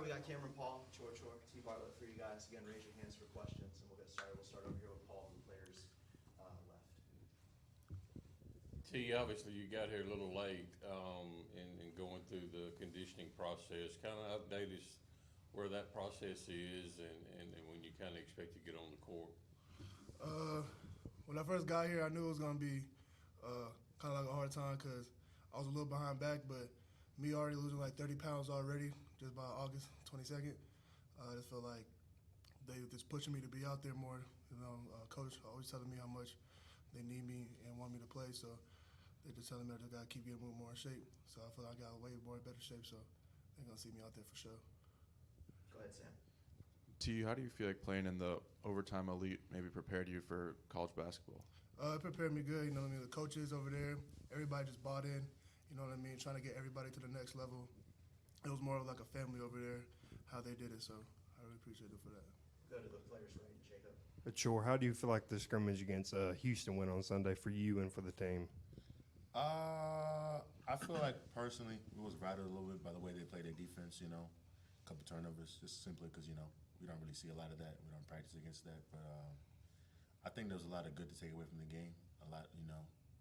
we got Cameren, Paul, Achor, T. Bartlett for you guys. Again, raise your hands for questions, and we'll get started. We'll start over here with Paul, who players left. T, obviously you got here a little late in going through the conditioning process. Kind of update us where that process is and when you kind of expect to get on the court. When I first got here, I knew it was going to be kind of like a hard time because I was a little behind back, but me already losing like 30 pounds already just by August 22nd, I just felt like they were just pushing me to be out there more. Coach always telling me how much they need me and want me to play, so they're just telling me I just got to keep getting more in shape. So I feel like I got way more better shape, so they're going to see me out there for sure. Go ahead, Sam. T, how do you feel like playing in the overtime elite maybe prepared you for college basketball? It prepared me good. You know what I mean? The coaches over there, everybody just bought in. You know what I mean? Trying to get everybody to the next level. It was more of like a family over there, how they did it. So I really appreciate it for that. Go to the players right, Jacob. Sure. How do you feel like the scrimmage against Houston went on Sunday for you and for the team? I feel like personally it was rattled a little bit by the way they played their defense. A couple turnovers, just simply because we don't really see a lot of that. We don't practice against that, but I think there was a lot of good to take away from the game. A lot,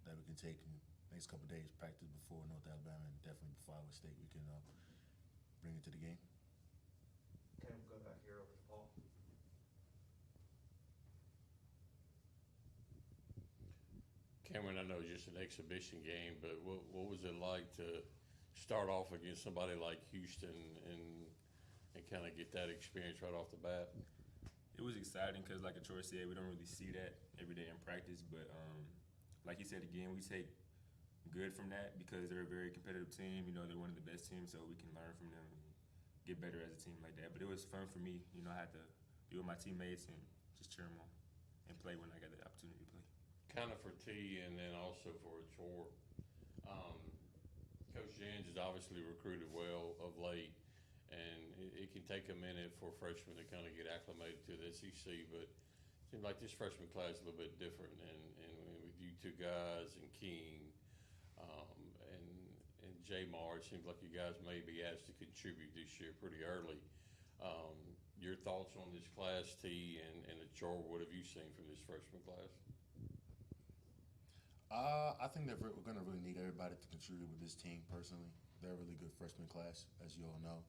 that we can take in the next couple of days, practice before North Alabama and definitely before Iowa State. We can bring it to the game. Okay, we'll go back here over to Paul. Cameren, I know it's just an exhibition game, but what was it like to start off against somebody like Houston and kind of get that experience right off the bat? It was exciting because, like Achor said, we don't really see that every day in practice. But like he said again, we take good from that because they're a very competitive team. They're one of the best teams, so we can learn from them and get better as a team like that. But it was fun for me. I had to be with my teammates and just cheer them on and play when I got the opportunity to play. Kind of for T and then also for Achor. Coach Jans has obviously recruited well of late. And it can take a minute for freshmen to kind of get acclimated to the SEC, but it seems like this freshman class is a little bit different. And with you two guys and King and Jamar, it seems like you guys may be asked to contribute this year pretty early. Your thoughts on this class, T, and Achor, what have you seen from this freshman class? I think that we're going to really need everybody to contribute with this team personally. They're a really good freshman class, as you all know.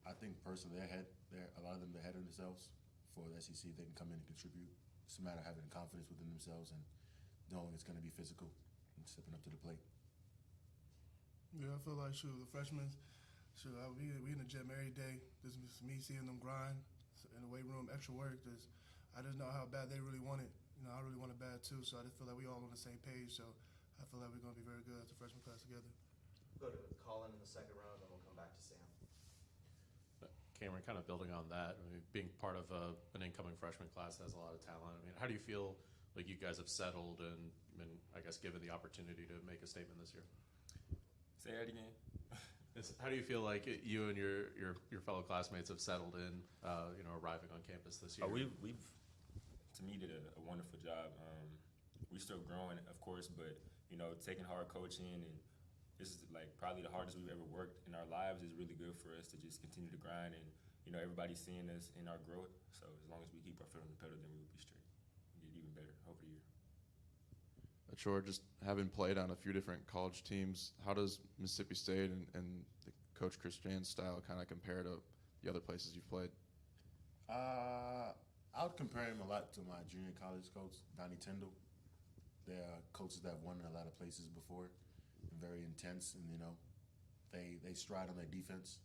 I think personally they're a lot of them ahead of themselves for the SEC. They can come in and contribute. It's a matter of having confidence within themselves and knowing it's going to be physical and stepping up to the plate. Yeah, I feel like, the freshmen, we in the gym every day. This is me seeing them grind in the weight room, extra work. I just know how bad they really want it. I really want it bad too, so I just feel like we all on the same page. So I feel like we're going to be very good as a freshman class together. We'll go to Colin in the second round, then we'll come back to Sam. Cameren, kind of building on that, being part of an incoming freshman class that has a lot of talent. How do you feel like you guys have settled and I guess given the opportunity to make a statement this year? Say that again. How do you feel like you and your fellow classmates have settled in, arriving on campus this year? We've to me did a wonderful job. We're still growing, of course, but taking hard coaching and this is like probably the hardest we've ever worked in our lives. Is really good for us to just continue to grind and everybody's seeing us in our growth. So as long as we keep our foot on the pedal, then we'll be straight and get even better over the year. Achor, just having played on a few different college teams, how does Mississippi State and the Coach Chris Jans style kind of compare to the other places you've played? I would compare him a lot to my junior college coach, Donnie Tyndall. They're coaches that have won in a lot of places before and very intense, and they stride on their defense.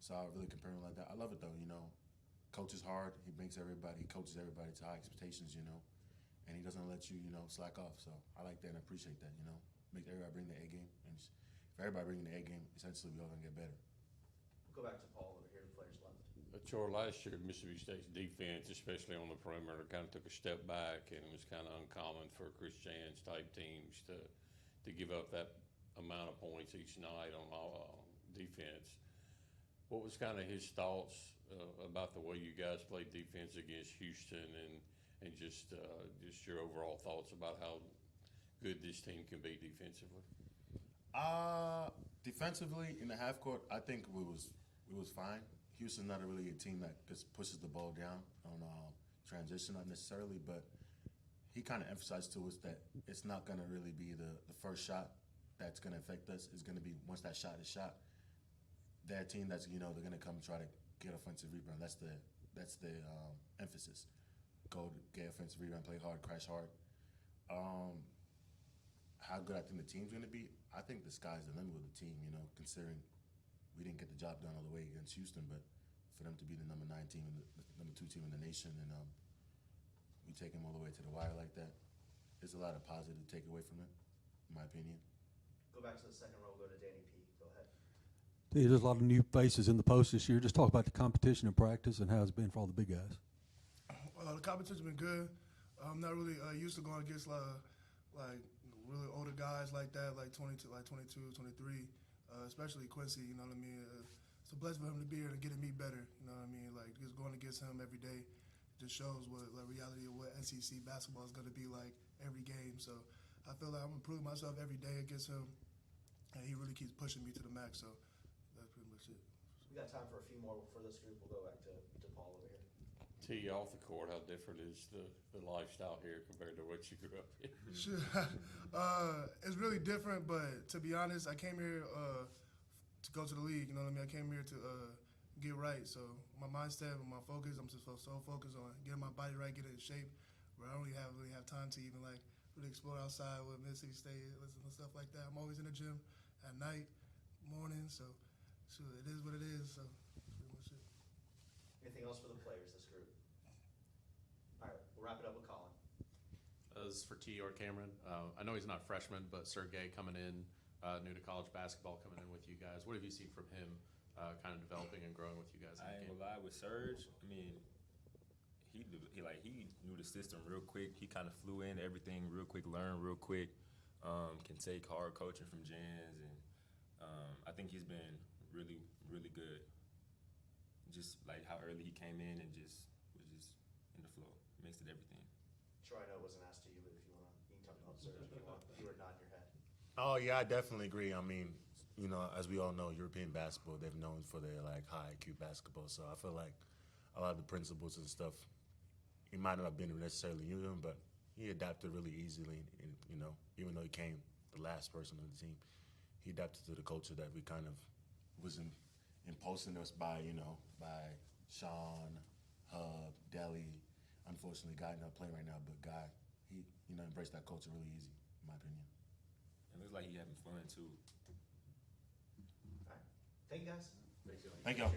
So I really compare him like that. I love it though, Coach is hard. He coaches everybody to high expectations, and he doesn't let you, slack off. So I like that and appreciate that, Make everybody bring the A game, and if everybody bring the A game, essentially we all gonna get better. We'll go back to Paul over here. The players left. Achor, last year Mississippi State's defense, especially on the perimeter, kind of took a step back, and it was kind of uncommon for Chris Jans type teams to give up that amount of points each night on defense. What was kind of his thoughts about the way you guys played defense against Houston and just your overall thoughts about how good this team can be defensively? Defensively in the half court, I think we was it was fine. Houston's not really a team that just pushes the ball down on transition, not necessarily, but he kind of emphasized to us that it's not going to really be the first shot that's going to affect us. It's going to be once that shot is shot, they're a team that's, they're going to come try to get offensive rebound. That's the emphasis. Go to get offensive rebound, play hard, crash hard. How good I think the team's going to be, I think the sky's the limit with the team, considering we didn't get the job done all the way against Houston, but for them to be the number 9 team and the number 2 team in the nation, and we take them all the way to the wire like that, there's a lot of positive to take away from it, in my opinion. Go back to the second row, go to Danny P. Go ahead. There's a lot of new faces in the post this year. Just talk about the competition in practice and how it's been for all the big guys. The competition's been good. I'm not really used to going against like really older guys like that, like 22, 23, especially Quincy. You know what I mean? It's a blessing for him to be here and get to meet better. You know what I mean? Like just going against him every day just shows what the reality of what SEC basketball is going to be like every game. So I feel like I'm improving myself every day against him, and he really keeps pushing me to the max. So that's pretty much it. We got time for a few more before this group. We'll go back to Paul over here. T, off the court, how different is the lifestyle here compared to what you grew up in? Sure. It's really different, but to be honest, I came here to go to the league. You know what I mean? I came here to get right. So my mindset and my focus, I'm just so focused on getting my body right, getting in shape, where I don't really have time to even like really explore outside with Mississippi State, listen to stuff like that. I'm always in the gym at night, morning. So it is what it is. So that's pretty much it. Anything else for the players, this group? All right, we'll wrap it up with Colin. As for T or Cameron, I know he's not a freshman, but Sergey coming in, new to college basketball, coming in with you guys. What have you seen from him, kind of developing and growing with you guys? I ain't gonna lie, with Serge, I mean, he knew the system real quick. He kind of flew in everything real quick, learned real quick. Can take hard coaching from Jans, and I think he's been really, really good. Just like how early he came in and was just in the flow, mixed it everything. Troy, I know it wasn't asked to you, but if you want to, you can talk about Serge if you want. You were nodding your head. Oh yeah, I definitely agree. I mean, as we all know, European basketball, they're known for their like high IQ basketball. So I feel like a lot of the principles and stuff, he might not have been necessarily new to him, but he adapted really easily. And, even though he came the last person on the team, he adapted to the culture that we kind of was imposing us by Sean, Hub, Deli. Unfortunately, Guy not playing right now, but Guy, he embraced that culture really easy, in my opinion. It looks like he having fun too. All right. Thank you, guys. Thank y'all.